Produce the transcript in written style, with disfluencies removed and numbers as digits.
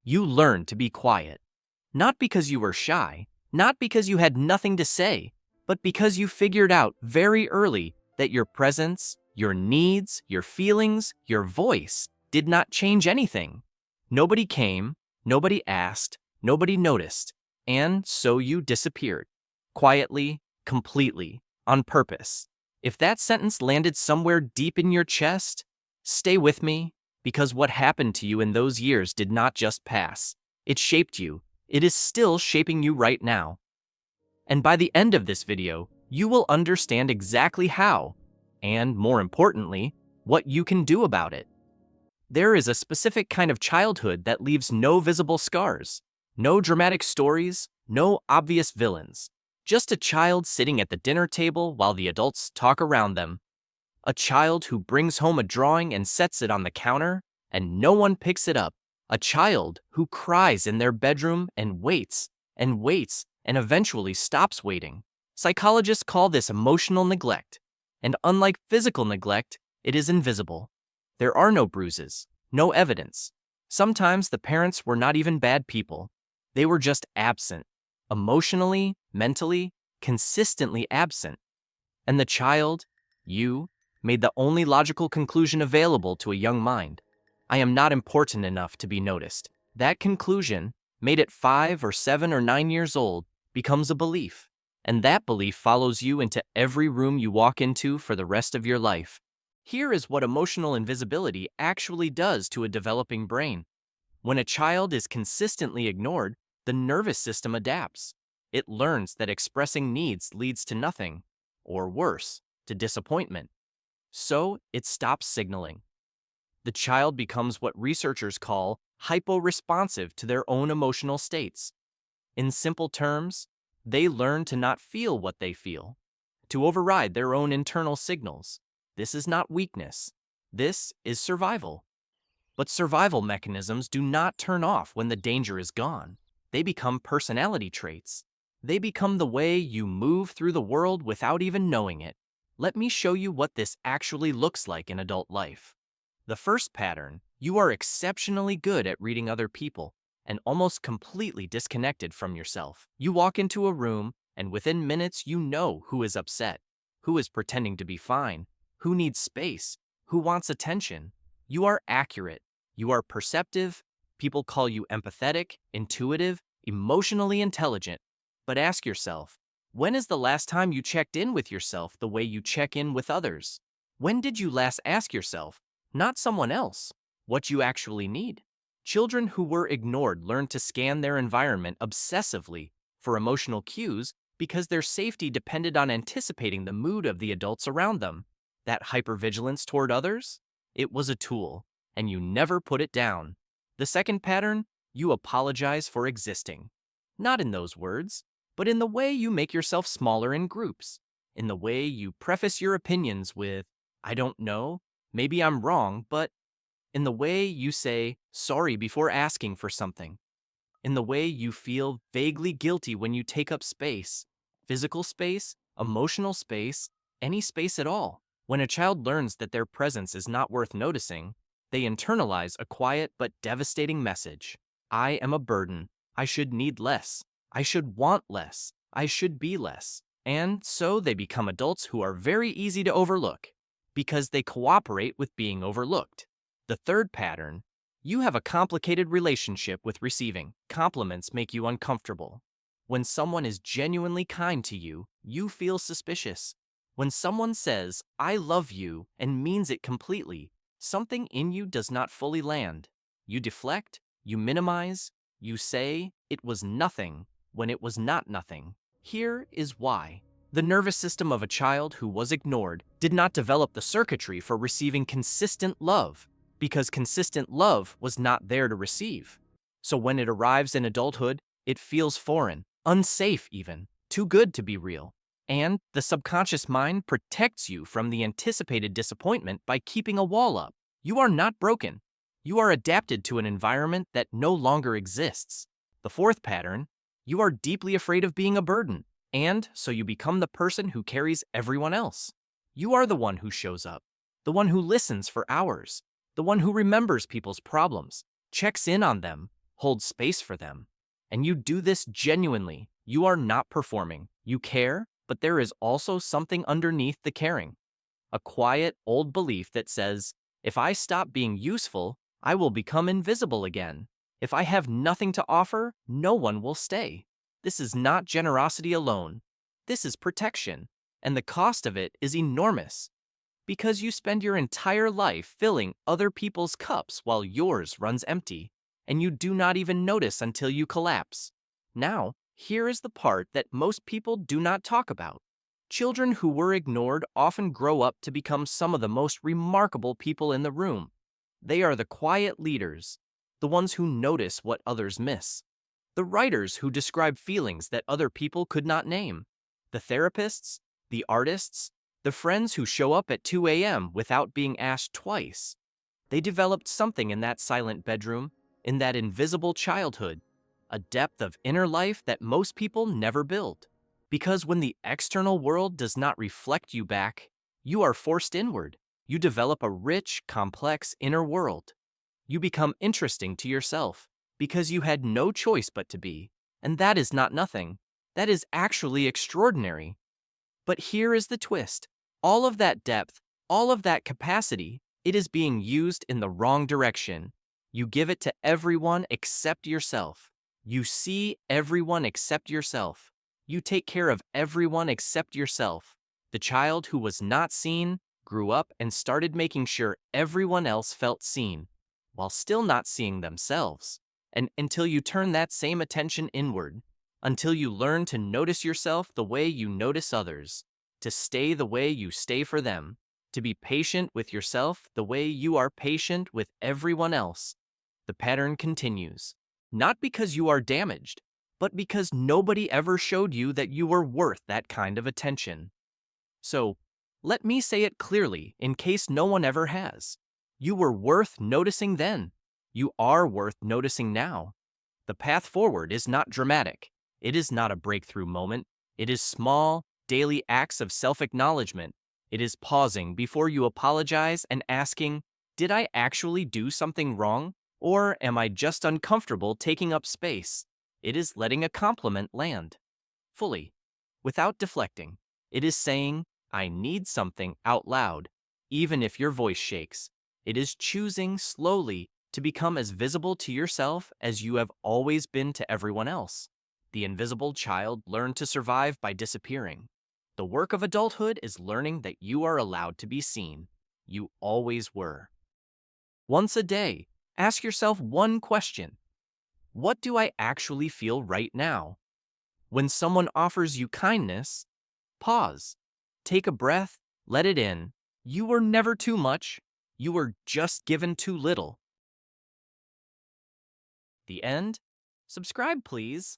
You learned to be quiet. Not because you were shy, not because you had nothing to say, but because you figured out very early that your presence, your needs, your feelings, your voice did not change anything. Nobody came, nobody asked, nobody noticed, and so you disappeared. Quietly, completely, on purpose. If that sentence landed somewhere deep in your chest, stay with me, because what happened to you in those years did not just pass. It shaped you. It is still shaping you right now. And by the end of this video, you will understand exactly how, and more importantly, what you can do about it. There is a specific kind of childhood that leaves no visible scars, no dramatic stories, no obvious villains. Just a child sitting at the dinner table while the adults talk around them. A child who brings home a drawing and sets it on the counter, and no one picks it up. A child who cries in their bedroom and waits, and waits, and eventually stops waiting. Psychologists call this emotional neglect. And unlike physical neglect, it is invisible. There are no bruises, no evidence. Sometimes the parents were not even bad people. They were just absent. Emotionally, mentally, consistently absent. And the child, you, made the only logical conclusion available to a young mind. I am not important enough to be noticed. That conclusion, made at 5 or 7 or 9 years old, becomes a belief. And that belief follows you into every room you walk into for the rest of your life. Here is what emotional invisibility actually does to a developing brain. When a child is consistently ignored, the nervous system adapts. It learns that expressing needs leads to nothing, or worse, to disappointment. So it stops signaling. The child becomes what researchers call hypo-responsive to their own emotional states. In simple terms, they learn to not feel what they feel, to override their own internal signals. This is not weakness. This is survival. But survival mechanisms do not turn off when the danger is gone. They become personality traits. They become the way you move through the world without even knowing it. Let me show you what this actually looks like in adult life. The first pattern, you are exceptionally good at reading other people and almost completely disconnected from yourself. You walk into a room, and within minutes you know who is upset, who is pretending to be fine, who needs space, who wants attention. You are accurate. You are perceptive. People call you empathetic, intuitive, emotionally intelligent. But ask yourself, when is the last time you checked in with yourself the way you check in with others? When did you last ask yourself, not someone else, what you actually need? Children who were ignored learn to scan their environment obsessively for emotional cues because their safety depended on anticipating the mood of the adults around them. That hypervigilance toward others? It was a tool, and you never put it down. The second pattern, you apologize for existing. Not in those words, but in the way you make yourself smaller in groups, in the way you preface your opinions with, I don't know, maybe I'm wrong, but in the way you say sorry before asking for something, in the way you feel vaguely guilty when you take up space, physical space, emotional space, any space at all. When a child learns that their presence is not worth noticing, they internalize a quiet but devastating message. I am a burden. I should need less. I should want less. I should be less. And so they become adults who are very easy to overlook because they cooperate with being overlooked. The third pattern, you have a complicated relationship with receiving. Compliments make you uncomfortable. When someone is genuinely kind to you, you feel suspicious. When someone says, I love you, and means it completely, something in you does not fully land. You deflect, you minimize, you say it was nothing when it was not nothing. Here is why. The nervous system of a child who was ignored did not develop the circuitry for receiving consistent love, because consistent love was not there to receive. So when it arrives in adulthood, it feels foreign, unsafe even, too good to be real. And the subconscious mind protects you from the anticipated disappointment by keeping a wall up. You are not broken. You are adapted to an environment that no longer exists. The fourth pattern, you are deeply afraid of being a burden, and so you become the person who carries everyone else. You are the one who shows up, the one who listens for hours, the one who remembers people's problems, checks in on them, hold space for them. And you do this genuinely. You are not performing. You care, but there is also something underneath the caring. A quiet, old belief that says, if I stop being useful, I will become invisible again. If I have nothing to offer, no one will stay. This is not generosity alone. This is protection, and the cost of it is enormous. Because you spend your entire life filling other people's cups while yours runs empty, and you do not even notice until you collapse. Now, here is the part that most people do not talk about. Children who were ignored often grow up to become some of the most remarkable people in the room. They are the quiet leaders, the ones who notice what others miss, the writers who describe feelings that other people could not name, the therapists, the artists, the friends who show up at 2 a.m. without being asked twice. They developed something in that silent bedroom, in that invisible childhood, a depth of inner life that most people never build. Because when the external world does not reflect you back, you are forced inward. You develop a rich, complex inner world. You become interesting to yourself because you had no choice but to be. And that is not nothing. That is actually extraordinary. But here is the twist. All of that depth, all of that capacity, it is being used in the wrong direction. You give it to everyone except yourself. You see everyone except yourself. You take care of everyone except yourself. The child who was not seen grew up and started making sure everyone else felt seen, while still not seeing themselves. And until you turn that same attention inward, until you learn to notice yourself the way you notice others, to stay the way you stay for them, to be patient with yourself the way you are patient with everyone else, the pattern continues. Not because you are damaged, but because nobody ever showed you that you were worth that kind of attention. So, let me say it clearly in case no one ever has. You were worth noticing then. You are worth noticing now. The path forward is not dramatic. It is not a breakthrough moment. It is small, daily acts of self-acknowledgement. It is pausing before you apologize and asking, did I actually do something wrong? Or am I just uncomfortable taking up space? It is letting a compliment land fully, without deflecting. It is saying, I need something out loud, even if your voice shakes. It is choosing slowly to become as visible to yourself as you have always been to everyone else. The invisible child learned to survive by disappearing. The work of adulthood is learning that you are allowed to be seen. You always were. Once a day, ask yourself one question. What do I actually feel right now? When someone offers you kindness, pause. Take a breath, let it in. You were never too much. You were just given too little. The end? Subscribe, please.